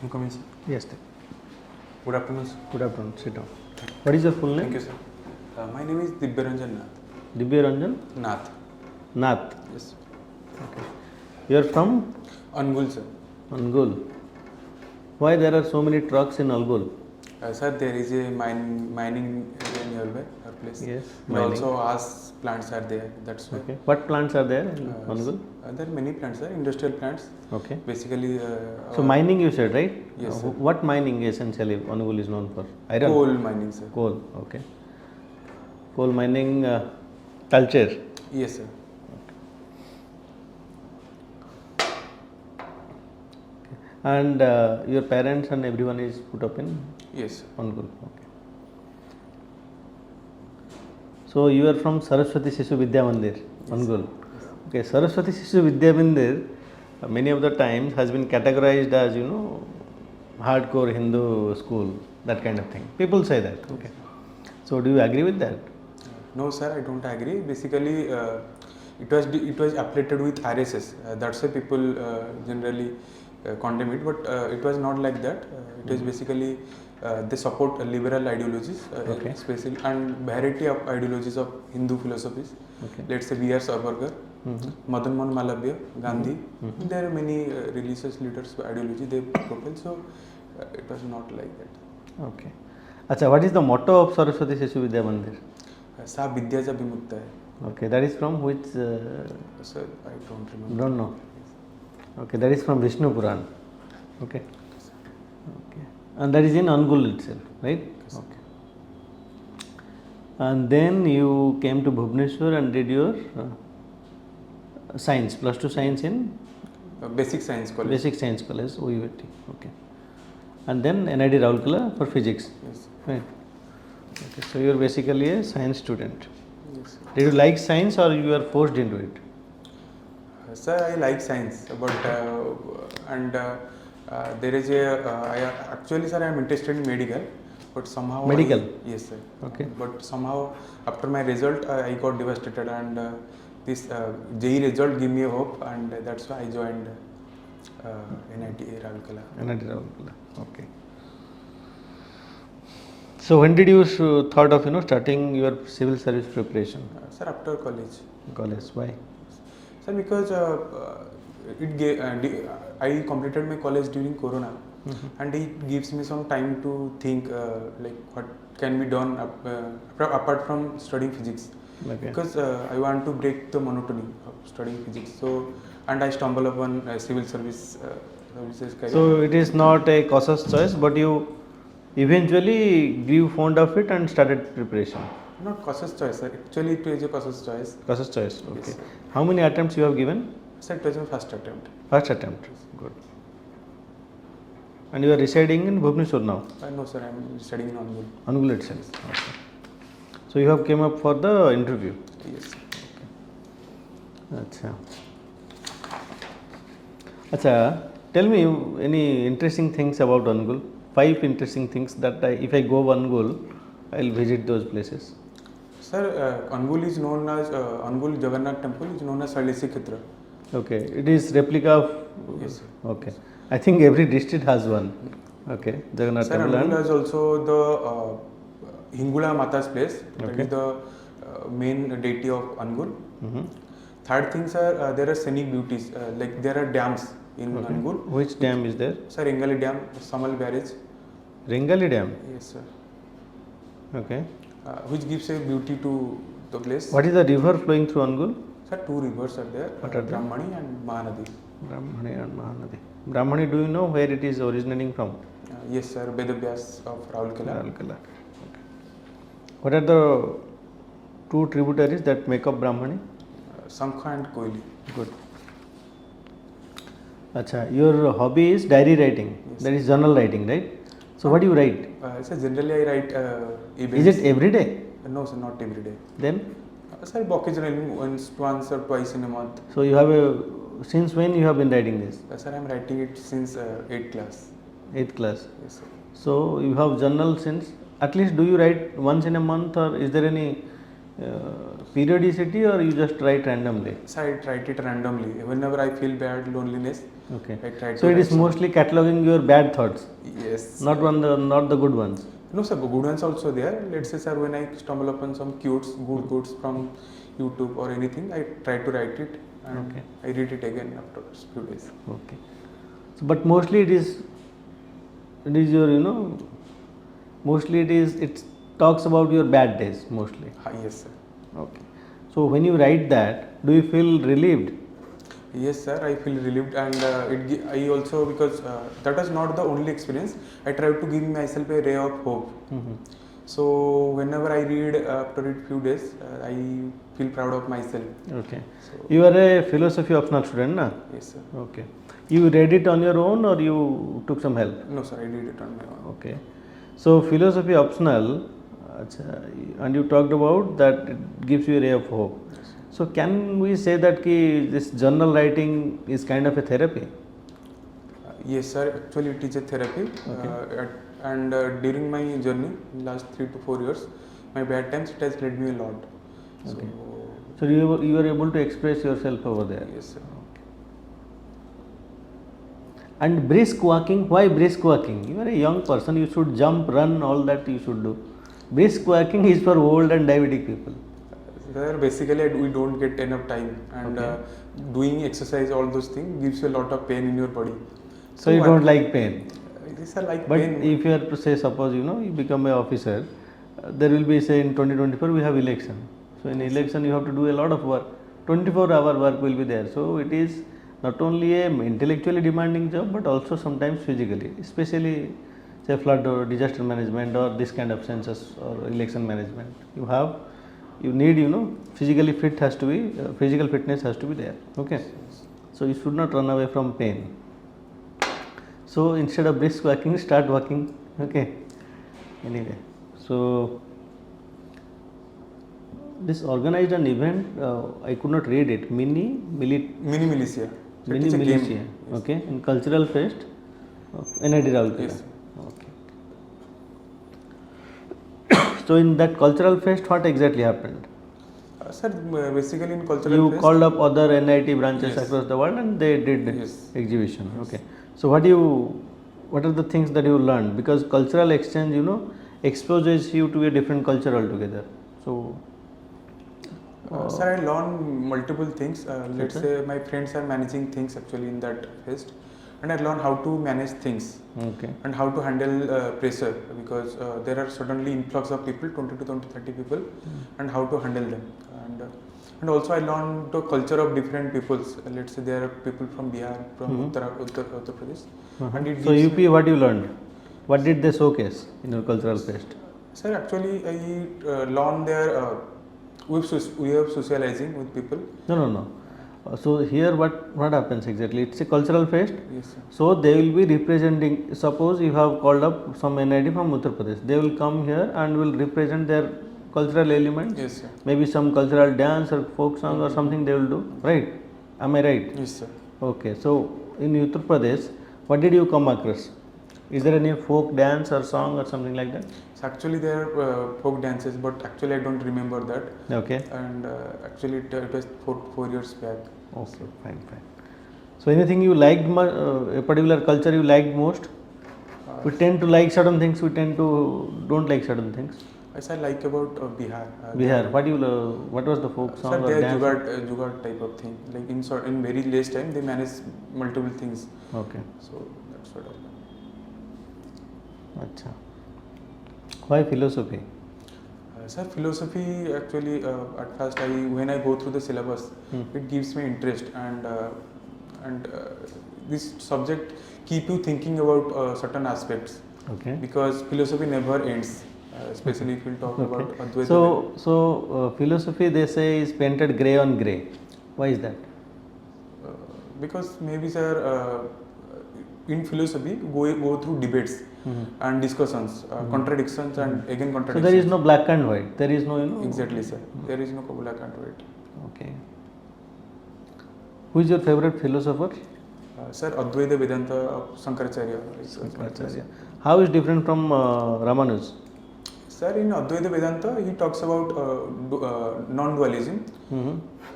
I'm coming, sir. Yes, sir. Good afternoon, sir. Good afternoon. Sit down. What is your full name? Thank you, sir. My name is Dibya Ranjan Nath. Dibya Ranjan Nath. Nath. Yes. Okay. You are from Angul, sir. Angul. Why there are so many trucks in Angul? Sir, there is a mining area nearby our place. Yes. And Mining. also us plants are there. That's why. Okay. What plants are there in Angul? There are many plants, sir. Industrial plants. Okay. Basically. So mining you said, right? Yes, sir. What mining essentially Angul is known for? Iron. Coal mining, sir. Coal. Okay. Coal mining culture. Yes, sir. And your parents and everyone is put up in Yes, sir. Angul. Okay. So you are from Saraswati Sishu Vidya Mandir, Angul. Yes. Okay, Saraswati Sishu Vidya Mandir many of the times has been categorized as hardcore Hindu school, that kind of thing. People say that. Okay. So do you agree with that? No, sir, I don't agree. Basically, it was affiliated with RSS. That's why people generally condemn it, but it was not like that. It is basically they support liberal ideologies, Okay. especially and variety of ideologies of Hindu philosophies. Okay. Let's say B.R. Savarkar, Madan Mohan Malabya, Gandhi. There are many religious leaders' ideology they propel. So it was not like that. Okay. Acha, what is the motto of Saraswati Sishu Vidya Mandir? Sa vidya ja vimukta hai. Okay, that is from which? Sir, I don't remember. Don't know. Okay, that is from Vishnu Puran. Okay. Okay. And that is in Angul itself, right? Yes. Okay. And then you came to Bhubaneswar and did your science, plus 2 science in Basic Science College. Basic Science College, OUT. Okay. And then NID Raulkela for physics. Yes. Right. Okay. So you are basically a science student. Yes. Did you like science or you were forced into it? Sir, I like science, but there is actually, sir, I am interested in medical, but somehow Medical? Yes, sir. Okay. But somehow after my result, I got devastated, and this JEE result gave me a hope, and that's why I joined NIT Raulkela. NID Raulkela. Okay. So when did you thought of starting your civil service preparation? Sir, after college. College. Why? Sir, because it gave, I completed my college during Corona, and it gives me some time to think like what can be done apart from studying physics. Okay. Because I want to break the monotony of studying physics. So, and I stumble upon civil services career. So it is not a cautious choice, but you eventually grew fond of it and started preparation. Not cautious choice, sir. Actually, it was a cautious choice. Cautious choice. Okay. Yes, sir. How many attempts you have given? Sir, it was my first attempt. First attempt. Good. And you are residing in Bhubaneswar now? No, sir. I am studying in Angul. Angul itself. Okay. So you have came up for the interview. Yes. Acha. Acha. Tell me any interesting things about Angul. 5 interesting things that if I go Angul, I will visit those places. Sir, Angul is known as Angul Jagannath Temple is known as Salesi Khetra. Okay, it is replica of. Yes, sir. Okay, I think every district has one. Okay, Jagannath Sir, Temple. Angul has also the Hingula Mata's place. That Okay. is the main deity of Angul. Mm-hmm. Third thing, sir, there are scenic beauties. Like there are dams in Okay. Angul. Which dam is there? Sir, Ringali Dam, Samal Barrage. Ringali Dam. Yes, sir. Okay. Which gives a beauty to the place. What is the river flowing through Angul? Sir, 2 rivers are there. What are they? Brahmani and Mahanadi. Brahmani and Mahanadi. Brahmani, do you know where it is originating from? Yes, sir. Vedavyas of Raulkela. Raulkela. Okay. What are the 2 tributaries that make up Brahmani? Sankha and Koili. Good. Acha, your hobby is diary writing. Yes. That is journal writing, right? So what do you write? Sir, generally I write Is it every day? No, sir, not every day. Then? Sir, occasionally once or twice in a month. So you have since when you have been writing this? Sir, I am writing it since 8th class. 8th class. Yes, sir. So you have journal since, at least do you write once in a month, or is there any periodicity, or you just write randomly? So I write it randomly. Whenever I feel bad, loneliness, Okay. I tried So to it write is mostly cataloging your bad thoughts, yes. not the good ones. No, sir, good ones also there. Let's say, sir, when I stumble upon some good quotes from YouTube or anything, I try to write it and Okay. I read it again after a few days. Okay. So, but mostly it is your mostly it talks about your bad days mostly. Yes, sir. Okay. So when you write that, do you feel relieved? Yes, sir. I feel relieved, and I also, because that was not the only experience. I tried to give myself a ray of hope. Mm-hmm. So whenever I read after a few days, I feel proud of myself. Okay. So You are a philosophy optional student, na? yes, sir. Okay. You read it on your own or you took some help? No, sir. I did it on my own. Okay. So philosophy optional, and you talked about that it gives you a ray of hope. Yes. So can we say that this journal writing is kind of a therapy? Yes, sir. Actually, it is a therapy. Okay. And during my journey, last 3 to 4 years, my bad times, it has led me a lot. Okay. So you are able to express yourself over there. Yes, sir. And brisk walking, why brisk walking? You are a young person, you should jump, run, all that you should do. Brisk walking is for old and diabetic people. Sir, basically, we don't get enough time, and Okay. doing exercise, all those things gives you a lot of pain in your body. So you don't like pain. Yes, sir, like But pain. if you are to say, suppose you become an officer, there will be, say, in 2024 we have election. So in election you have to do a lot of work. 24-hour work will be there. So it is not only a intellectually demanding job, but also sometimes physically, especially say flood or disaster management or this kind of census or election management. You need physically fit has to be physical fitness has to be there. Okay. So you should not run away from pain. So instead of brisk walking, start walking. Okay. Anyway, so this organized an event. I could not read it. Mini Militia. So it Mini is a game. militia. Yes. Okay. In cultural fest. NID Raulkela. Yes. Okay. So in that cultural fest, what exactly happened? Sir, basically in cultural You fest, called up other NIT branches Yes. across the world, and they did Yes. exhibition. Yes. Okay. So what are the things that you learned? Because cultural exchange, exposes you to a different culture altogether. So. sir, I learned multiple things. Let's Okay. say my friends are managing things actually in that fest, and I learned how to manage things Okay. and how to handle pressure, because there are suddenly influx of people, 20 to 30 people, and how to handle them. And also I learned the culture of different peoples. Let's say there are people from Bihar, from Uttar Pradesh, and it So gives UP, me- what you learned? What did they showcase in your cultural fest? Sir, actually I learned their way of socializing with people. No. So here what happens exactly? It's a cultural fest. Yes, sir. So they will be representing. Suppose you have called up some NID from Uttar Pradesh. They will come here and will represent their cultural elements. Yes, sir. Maybe some cultural dance or folk song or something they will do. Right? Am I right? Yes, sir. Okay. So in Uttar Pradesh, what did you come across? Is there any folk dance or song or something like that? So actually there are folk dances, but actually I don't remember that. Okay. And actually it was 4 years back. Okay. Fine. So anything you liked, a particular culture you liked most? We tend to like certain things. We tend to don't like certain things. As I like about Bihar. Bihar. What was the folk song Sir, or they are dance? jugaad type of thing. Like in very less time, they manage multiple things. Okay. So that's what I learned. Acha. Why philosophy? Sir, philosophy actually at first when I go through the syllabus, it gives me interest, and this subject keep you thinking about certain aspects, Okay. because philosophy never ends. Especially if we talk about Advaita. So philosophy they say is painted grey on grey. Why is that? Because maybe sir, in philosophy go through debates and discussions, contradictions and again So contradictions. there is no black and white. There is no Exactly, sir. There is no black and white. Okay. Who is your favorite philosopher? Sir, Advaita Vedanta of Shankaracharya. Shankaracharya. How is different from Ramanuj? Sir, in Advaita Vedanta, he talks about non-dualism,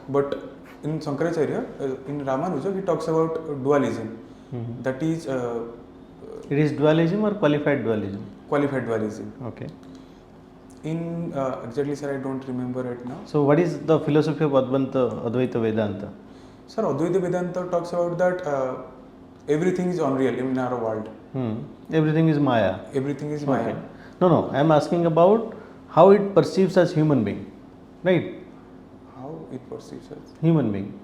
but in Shankaracharya, in Ramanuja, he talks about dualism. That is It is dualism or qualified dualism? qualified dualism. Okay. In exactly, sir, I don't remember right now. So, what is the philosophy of Advaita Vedanta? Sir, Advaita Vedanta talks about that everything is unreal in our world. Everything is Maya. Everything is Maya. Okay. No, I am asking about how it perceives as human being, right? How it perceives us. Human being.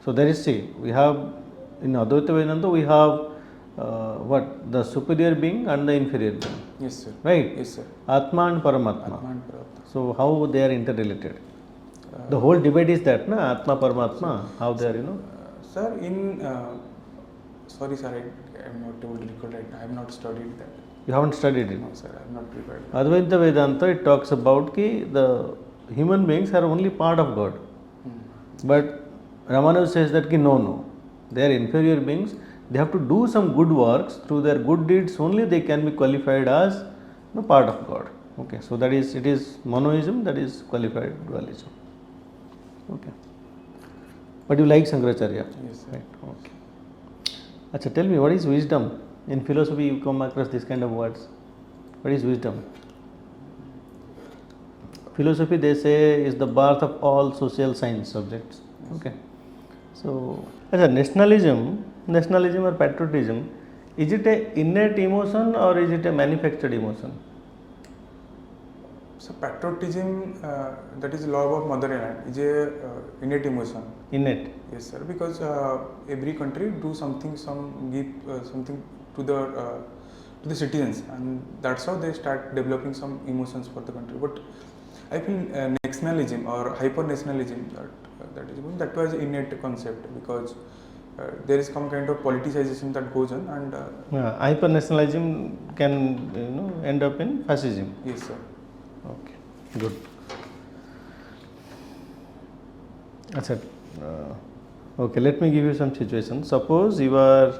So there is, see, we have in Advaita Vedanta we have what, the superior being and the inferior being, Yes, sir. right? Yes, sir. Atma and Paramatma. Atma and Paramatma. So how they are interrelated? The whole debate is that, na, Atma Paramatma, how they are, Sir, in sorry, sir, I am not able to recall right now. I have not studied that. You haven't studied it. No, sir, I have not prepared. Advaita Vedanta, it talks about ki the human beings are only part of God. But Ramanuja says that ki no, they are inferior beings. They have to do some good works. Through their good deeds only they can be qualified as part of God. Okay, so that is, it is monoism, that is qualified dualism. Okay. But you like Shankaracharya? Yes, sir. Right, okay. Achha, tell me, what is wisdom? In philosophy you come across this kind of words. What is wisdom? Philosophy, they say, is the birth of all social science subjects. Okay. So, nationalism or patriotism, is it a innate emotion or is it a manufactured emotion? So patriotism, that is love of motherland, is a innate emotion. Innate. Yes, sir. Because every country do something, give something to the citizens, and that's how they start developing some emotions for the country. But I feel nationalism or hyper nationalism, that was innate concept, because there is some kind of politicization that goes on, and Hyper nationalism can end up in fascism. yes, sir. Okay, good. Achha, okay, let me give you some situation. Suppose you are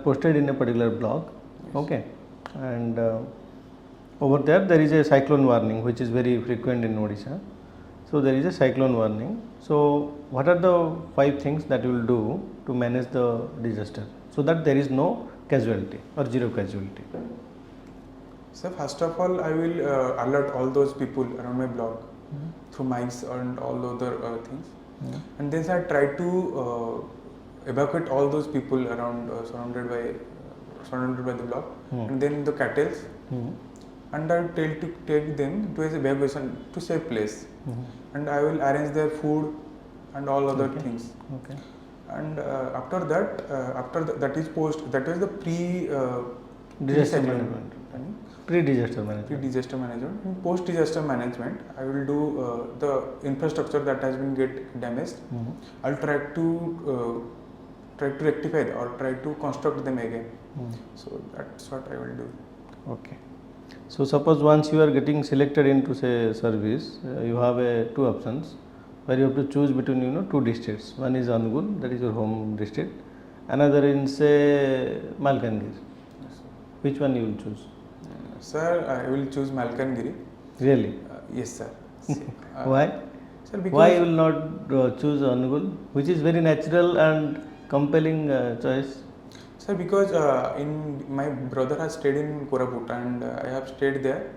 posted in a particular blog, okay, and over there is a cyclone warning which is very frequent in Odisha. So there is a cyclone warning. So what are the 5 things that you will do to manage the disaster so that there is no casualty or zero casualty? So first of all, I will alert all those people around my blog through mics and all other things, and then I try to evacuate all those people around surrounded by the blog, and then the cattles, and I will take them to a evacuation to safe place, and I will arrange their food and all other things. Okay. And after that, that is the Disaster management. Pre-disaster management. Pre-disaster management. In post-disaster management, I will do the infrastructure that has been get damaged. I'll try to rectify or try to construct them again. So that's what I will do. Okay. So suppose once you are getting selected into say service, you have 2 options where you have to choose between 2 districts. One is Angul, that is your home district. Another in say Malkangiri. Yes, Which one you will choose? sir, I will choose Malkangiri. Really? Yes, sir. Why? Sir, because Why you will not choose Angul, which is very natural and compelling choice? Sir, because my brother has stayed in Koraput, and I have stayed there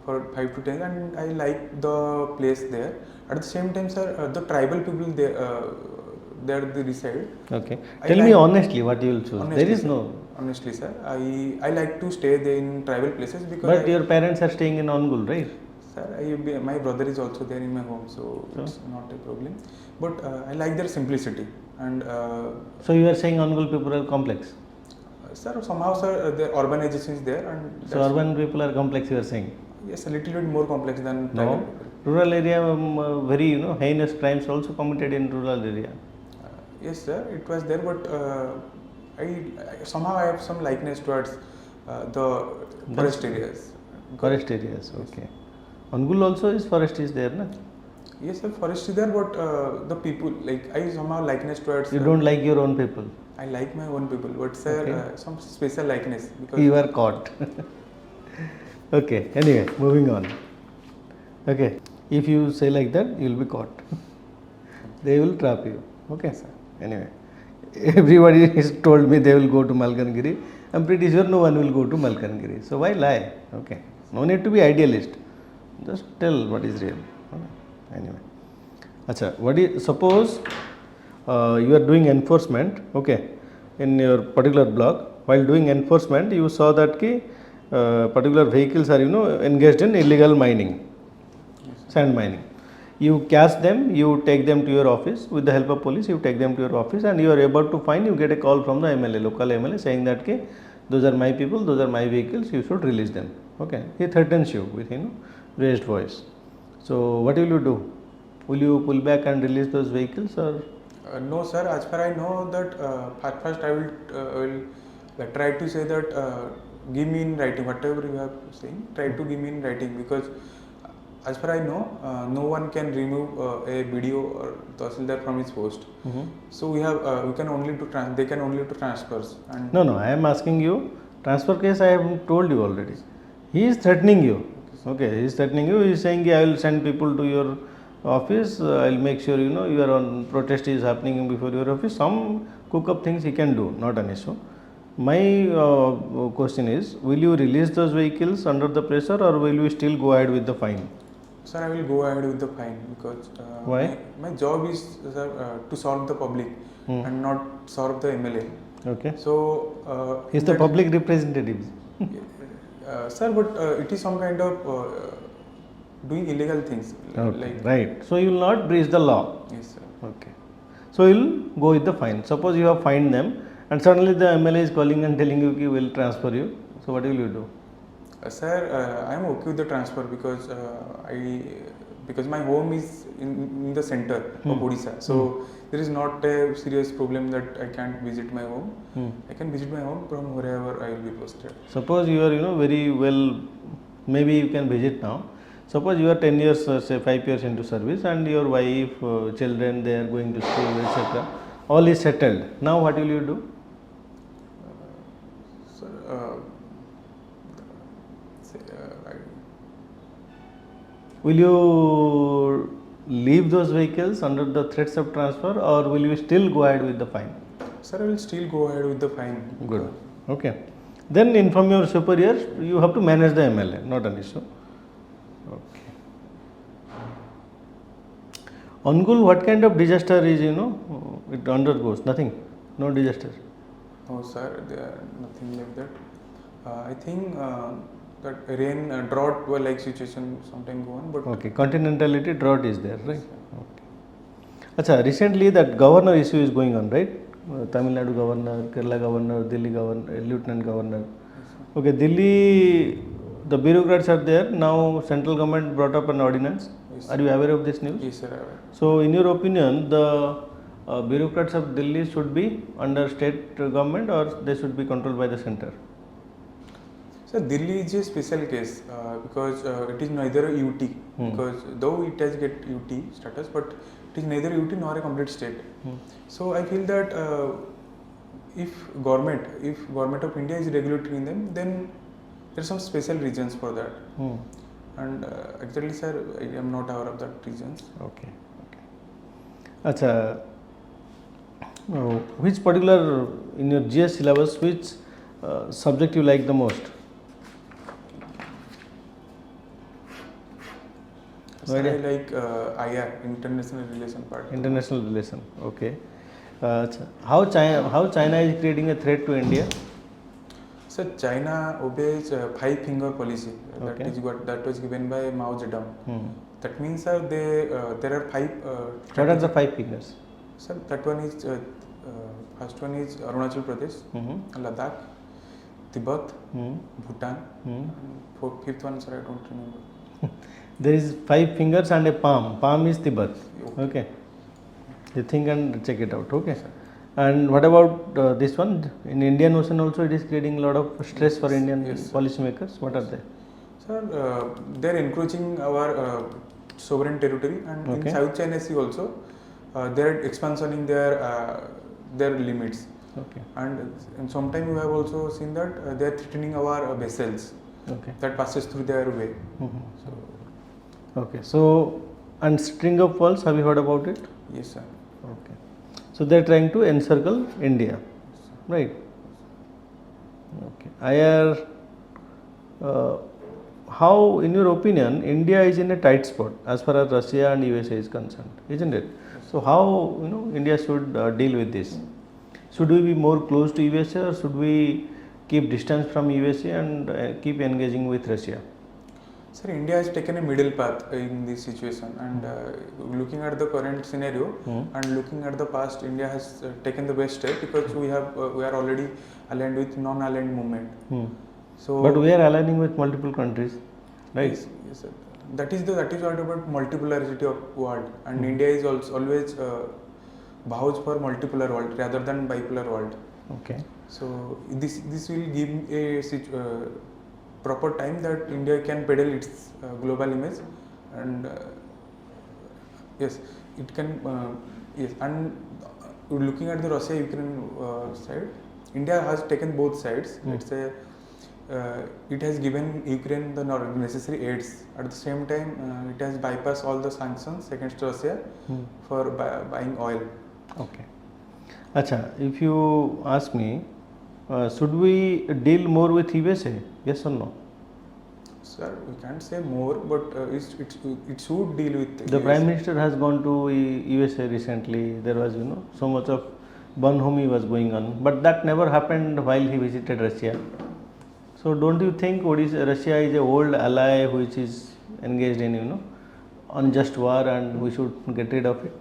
for 5 to 10, and I like the place there. At the same time, sir, the tribal people there they reside. Okay. I Tell like- me honestly what you will choose. Honestly, There is sir. no. Honestly, sir, I like to stay there in tribal places because. But your parents are staying in Angul, right? Sir, my brother is also there in my home, so it's not a problem. But I like their simplicity, and So you are saying Angul people are complex. sir, somehow, sir, the urbanization is there, and So urban people are complex, you are saying? yes, a little bit more complex than tribal No. people. Rural area, very heinous crimes also committed in rural area. Yes, sir, it was there, but somehow I have some likeness towards the forest areas. Forest areas, okay. Angul also is forest is there, na? Yes, sir, forest is there, but the people, like I somehow likeness towards. You don't like your own people. I like my own people, but sir, Okay. some special likeness because. You are caught. Okay, anyway, moving on. Okay, if you say like that, you will be caught. They will trap you. Okay, sir. Anyway, everybody has told me they will go to Malkangiri. I'm pretty sure no one will go to Malkangiri. So why lie? Okay. No need to be idealist. Just tell what is real. Okay. Anyway. Acha, suppose you are doing enforcement, okay, in your particular block. While doing enforcement, you saw that particular vehicles are engaged in illegal mining, sand mining. You catch them, you take them to your office with the help of police. You take them to your office, and you are able to find. You get a call from the MLA, local MLA, saying that those are my people, those are my vehicles. You should release them. Okay, he threatens you with raised voice. So what will you do? Will you pull back and release those vehicles, or? No, sir. As far I know that at first I will try to say that give me in writing whatever you have saying. Try to give me in writing, because as far I know, no one can remove a video or Tahsildar from his post. So we can only do they can only do transfers. And No, I am asking you. Transfer case I have told you already. He is threatening you. Okay, he is threatening you. He is saying, I will send people to your office. I will make sure your on protest is happening before your office. Some cook up things he can do, not an issue. My question is, will you release those vehicles under the pressure, or will you still go ahead with the fine? Sir, I will go ahead with the fine, because why? My job is, sir, to serve the public and not serve the MLA. Okay. So he is the public representative. Sir, but it is some kind of doing illegal things. Okay. Right. So you will not breach the law. Yes, sir. Okay. So you will go with the fine. Suppose you have fined them, and suddenly the MLA is calling and telling you he will transfer you. So what will you do? Sir, I am okay with the transfer, because because my home is in the center of Odisha. So there is not a serious problem that I can't visit my home. I can visit my home from wherever I will be posted. Suppose you are very well, maybe you can visit now. Suppose you are 10 years, say 5 years into service, and your wife, children, they are going to school, etc. All is settled. Now what will you do? Sir, will you leave those vehicles under the threats of transfer, or will you still go ahead with the fine? Sir, I will still go ahead with the fine. Good. Okay. Then inform your superiors. You have to manage the MLA, not an issue. Okay. Angul, what kind of disaster is, it undergoes? Nothing. No disaster. No, sir, there are nothing like that. I think that rain, drought were like situation sometime go on, but okay, continentality drought is there, right? Okay. Acha, recently that governor issue is going on, right? Tamil Nadu governor, Kerala governor, Delhi governor, lieutenant governor. Okay, Delhi, the bureaucrats are there. Now central government brought up an ordinance. Yes. Are you aware of this news? Yes, sir. So in your opinion, the bureaucrats of Delhi should be under state government, or they should be controlled by the center? So Delhi is a special case because it is neither a UT, because though it has get UT status, but it is neither UT nor a complete state. So I feel that if government of India is regulating them, then there are some special reasons for that. And actually, sir, I am not aware of that reasons. Okay. Acha, which particular in your GS syllabus, which subject you like the most? Sir, I like IR, International Relation part. International relation. Okay. How China is creating a threat to India? Sir, China obeys five-finger policy. Okay. That was given by Mao Zedong. That means, sir, there are five. What are the 5 fingers? Sir, that one is first one is Arunachal Pradesh, Ladakh, Tibet, Bhutan. And fifth one, sir, I don't remember. There is 5 fingers and a palm. Palm is Tibet. Okay. You think and check it out. Okay. Sir. And what about this one? In Indian Ocean also it is creating a lot of stress for Indian policymakers. What are they? Sir, they are encroaching our sovereign territory, and in South China Sea also they are expanding their limits. Okay. And sometimes we have also seen that they are threatening our vessels that passes through their way. Okay. So, and string of pearls, have you heard about it? Yes, sir. Okay. So they are trying to encircle India, right? Okay. How, in your opinion, India is in a tight spot as far as Russia and USA is concerned, isn't it? So how India should deal with this? Should we be more close to USA, or should we keep distance from USA and keep engaging with Russia? Sir, India has taken a middle path in this situation, and looking at the current scenario and looking at the past, India has taken the best step because we are already aligned with non-aligned movement. So, but we are aligning with multiple countries, right? Yes, sir. That is what about multipolarity of world, and India is also always vows for multipolar world rather than bipolar world. Okay. So this will give a proper time that India can peddle its global image, and yes, it can. Yes, and looking at the Russia-Ukraine side, India has taken both sides. Let's say it has given Ukraine the necessary aids. At the same time, it has bypassed all the sanctions against Russia for buying oil. Okay. Acha, if you ask me, should we deal more with USA? Yes or no? Sir, we can't say more, but it should deal with The US. Prime Minister has gone to USA recently. There was so much of bonhomie was going on, but that never happened while he visited Russia. So don't you think Russia is an old ally which is engaged in unjust war, and we should get rid of it?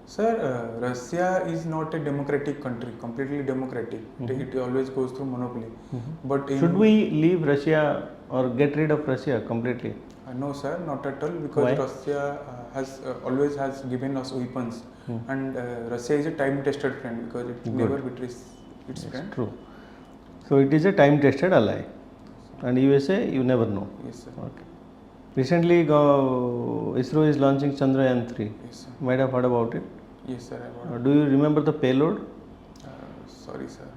Sir, Russia is not a democratic country, completely democratic. It always goes through monopoly. But should we leave Russia or get rid of Russia completely? No, sir, not at all, because Why? Russia always has given us weapons, and Russia is a time-tested friend because it never betrays its friend. True. So it is a time-tested ally, and USA, you never know. Yes, sir. Okay. Recently, ISRO is launching Chandrayaan 3. Yes, sir. Might have heard about it. Yes, sir. I got it. Do you remember the payload? Sorry, sir.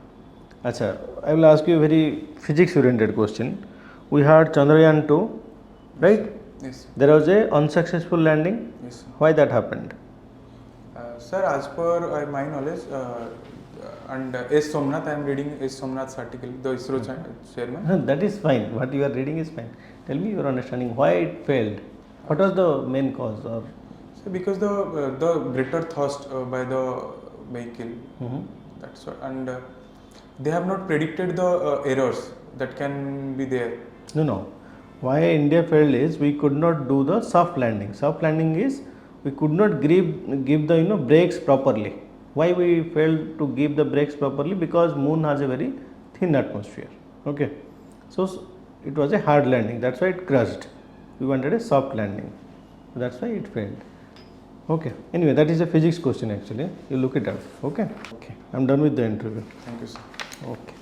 Acha, I will ask you a very physics-oriented question. We had Chandrayaan 2, right? Yes, sir. There was a unsuccessful landing. Yes, sir. Why that happened? Sir, as per my knowledge, and S. Somnath, I am reading S. Somnath's article, the ISRO chairman. That is fine. What you are reading is fine. Tell me your understanding. Why it failed? What was the main cause? Or So because the greater thrust by the vehicle, that's what, and they have not predicted the errors that can be there. No. Why India failed is we could not do the soft landing. Soft landing is we could not give the brakes properly. Why we failed to give the brakes properly? Because moon has a very thin atmosphere. Okay, so it was a hard landing. That's why it crashed. We wanted a soft landing. That's why it failed. Okay. Anyway, that is a physics question actually. You look it up. Okay. I'm done with the interview. Thank you, sir. Okay.